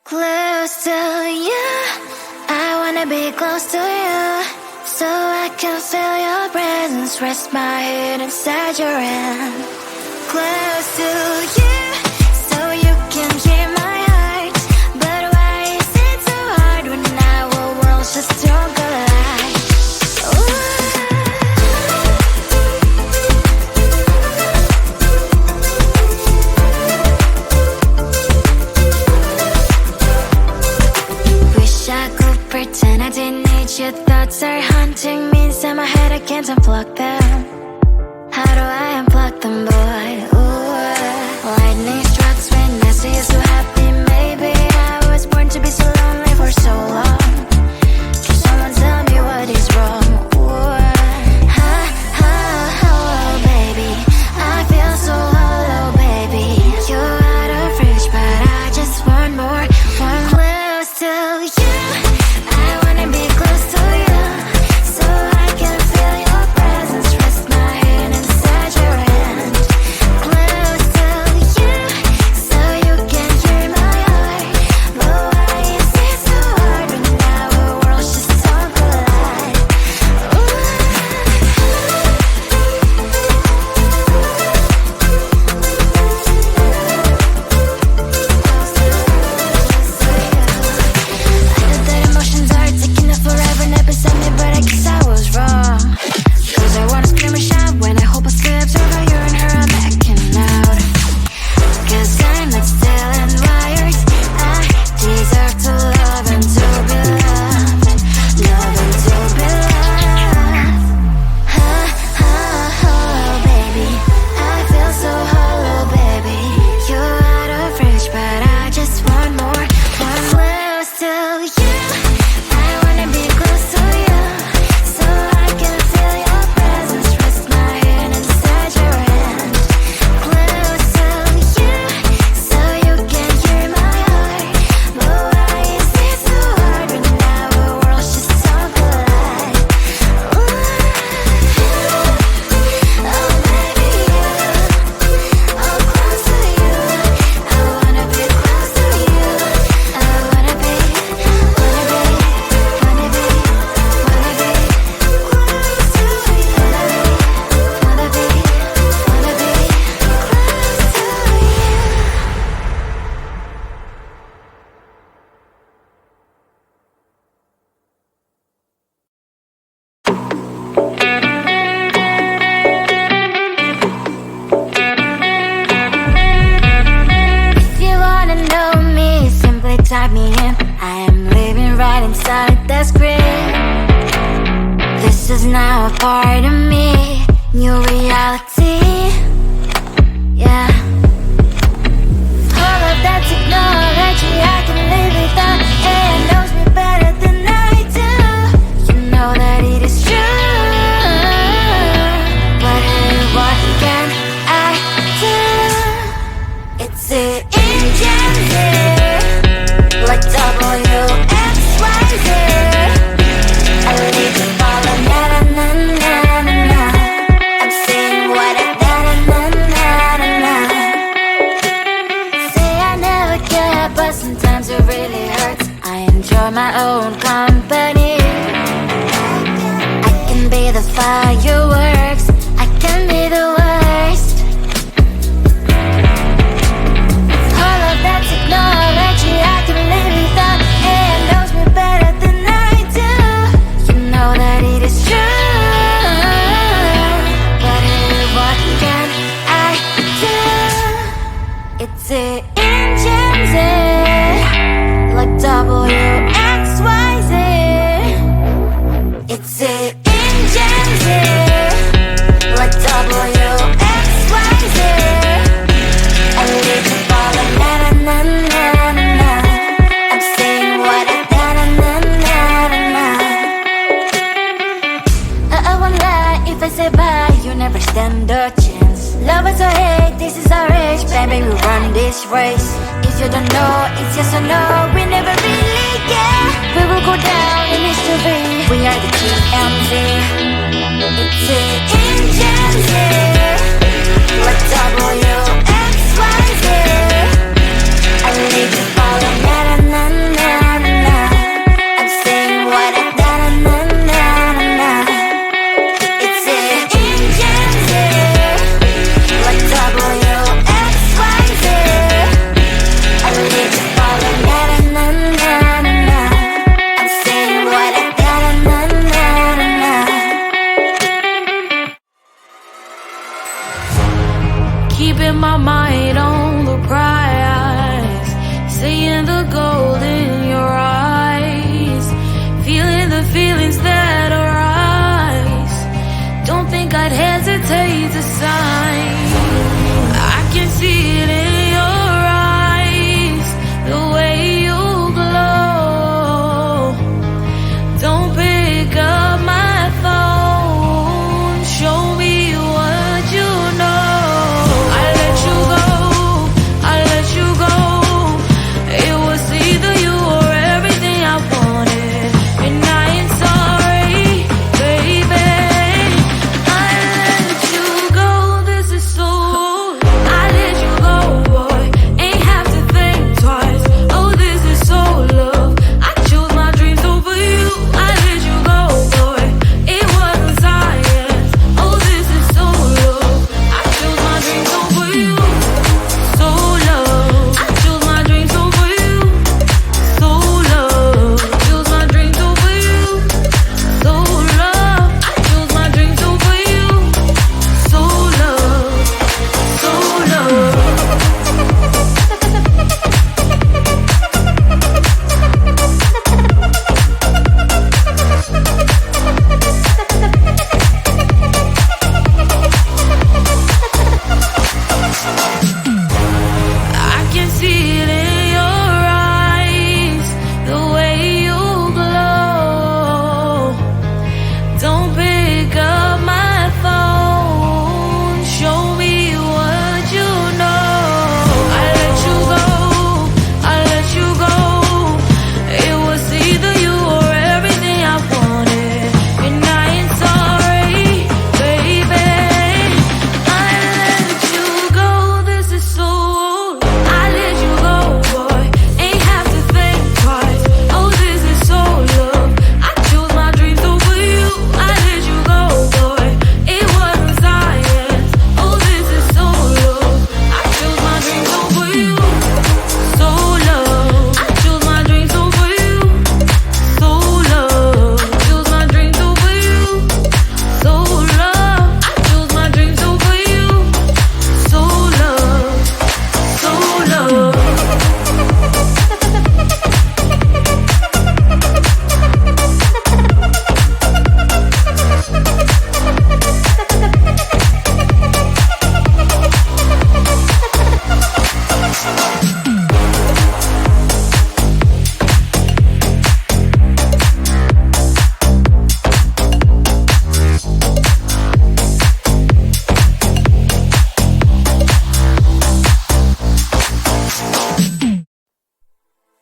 Close to you, I wanna be close to you, so I can feel your presence, rest my head inside your hand. Close to you, so you can hear my heart, but why is it so hard when our worlds just don't collide? Pretend I didn't need your thoughts are haunting me inside my head, I can't unplug them. How do I unplug them, boy? Ooh, lightning strikes when I see you so happy. Maybe I was born to be so lonely for so long. Can someone tell me what is wrong? Ooh, oh, baby, I feel so hollow, baby. You're out of reach, but I just want more, one close to you. Type me in, I am living right inside the screen. This is now a part of me, new reality. Yeah. All of that technology I can live without, and it knows me better than I do. You know that it is true, but hey, what can I do? It's an engine like W-X-Y-Z. I leave you falling, na-na-na-na-na-na. I'm saying what I na-na-na-na-na. Say I never care, but sometimes it really hurts. I enjoy my own company. I can be the fireworks, I can be the worst. All of that technology I can live without, and it knows me better than I do. You know that it is true, but hey, what can I do? It's an engine like W-X-Y-Z. It's an engine like W-X-Y-Z. I leave you falling, na-na-na-na-na-na. I'm saying what I na-na-na-na-na. I won't lie if I say bye, you never stand a chance. Love us or hate, this is our age, baby, we run this race. If you don't know, it's yes or no, we never really care. We will go down in history, we are the TMZ. It's an engine like W-X-Y-Z. I leave you falling, na-na-na. the gold in your eyes, feeling the feelings that arise. Don't think I'd hesitate to sign. I can see it in your eyes, the way you glow. Don't pick up my phone, show me what you know. I let you go, I let you go. It was either you or everything I wanted, and I ain't sorry, baby. I let you go, this is so. I let you go, boy, ain't have to think twice. Oh, this is so love. I chose my dreams over you. I let you go, boy, it wasn't science. Oh, this is so love. I chose my dreams over you. So love. I chose my dreams over you. So love. I chose my dreams over you. So love. I chose my dreams over you. So love. So love. I can see it in your eyes, the way you glow. Don't pick up my phone, show me what you know. I let you go, I let you go. It was either you or everything I wanted, and I ain't sorry, baby. I let you go, this is so. I let you go, boy, ain't have to think twice. Oh, this is so love. I chose my dreams over you. I let you go, boy, it wasn't science. Oh, this is so love. I chose my dreams over you. So love. I chose my dreams over you. So love. I chose my dreams over you. So love. I chose my dreams over you. So love. So love.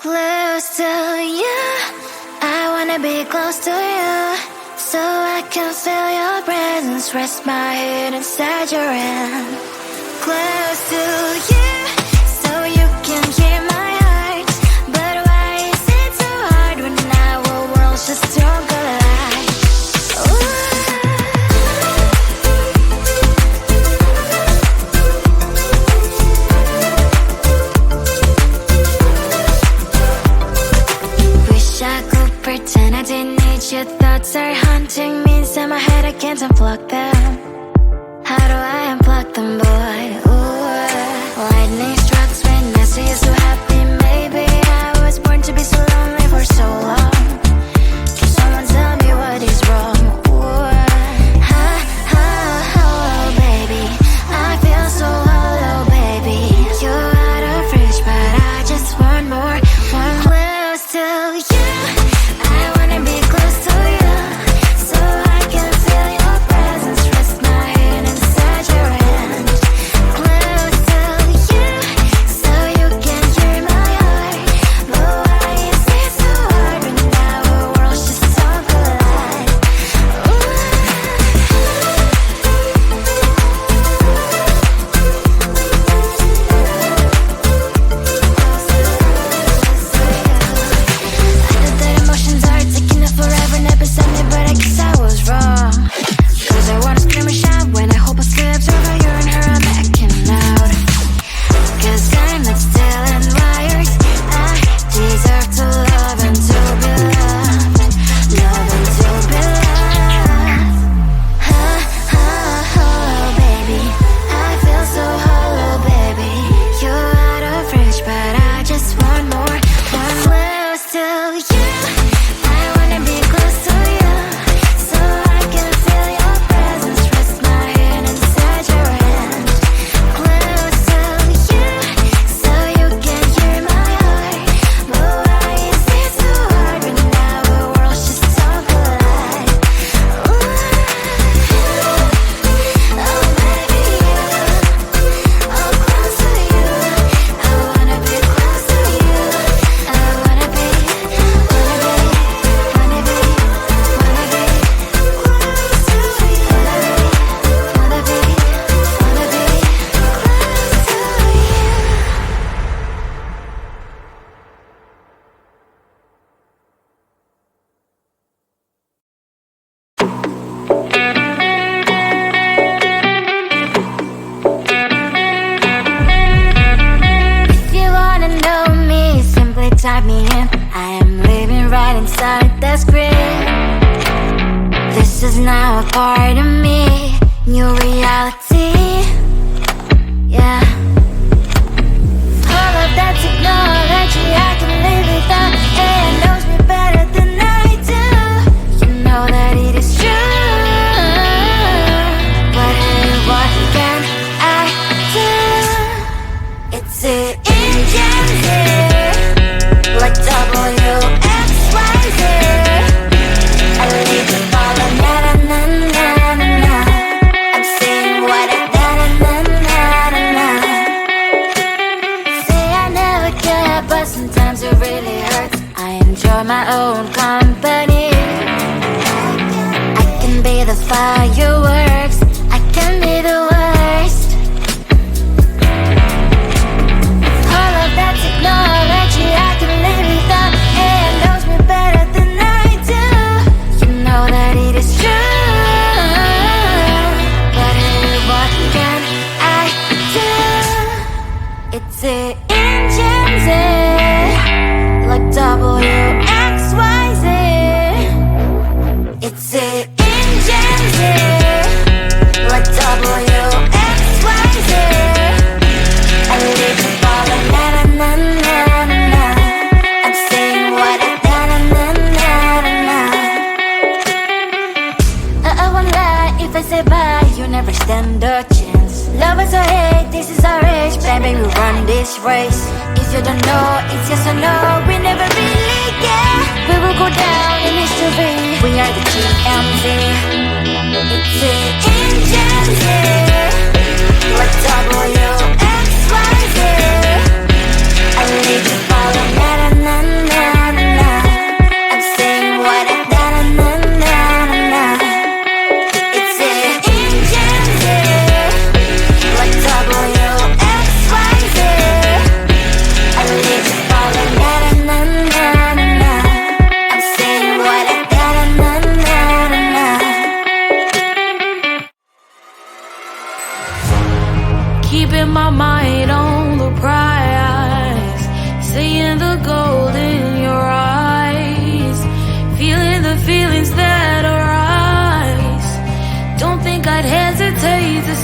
Close to you, I wanna be close to you, so I can feel your presence, rest my head inside your hand. Close to you, so you can hear my heart. But why is it so hard when our worlds just don't collide? Wish I could pretend I didn't need your thoughts are haunting me inside my head. I can't unplug them. How do I unplug them, boy? Ooh, lightning strikes when I see you so happy. Maybe I was born to be so lonely for so long. Can someone tell me what is wrong? Ooh, baby, I feel so hollow, baby. You're out of reach, but I just want more. One close to you, I wanna be close to you, so I can feel your presence, rest my type me in. I am living right inside the script. This is now a part of me, new reality. Yeah. All of that technology I can live without. AI knows me better than I do. You know that it is true. But hey, what can I do? It's the engines here, like WXYZ. I leave you falling, na na na na na na. I'm saying what I na na na na na na. Say I never care, but sometimes it really hurts. I enjoy my own company. I can be the fireworks, I can be the worst. All of that technology I can live without. AI knows me better than I do. You know that it is true. But hey, what can I do? It's the engines, like WXYZ. It's the engines, like WXYZ. I live you falling, na na na na na na. I'm saying what I na na na na na na. I won't lie if I say bye, you never stand a chance. Love is or hate, this is our age, baby, we run this race. If you don't know, it's yes or no, we never really get. We will go down in history, we are the TMZ. It's the engines, like WXYZ. I leave you falling, na na na na na na. I'm saying what I na na na na na na. It's the engines, like WXYZ. I leave you falling, na na na na na na. I'm saying what I na na na na na na. Keeping my mind on the prize, seeing the gold in your eyes, feeling the feelings that arise. Don't think I'd hesitate to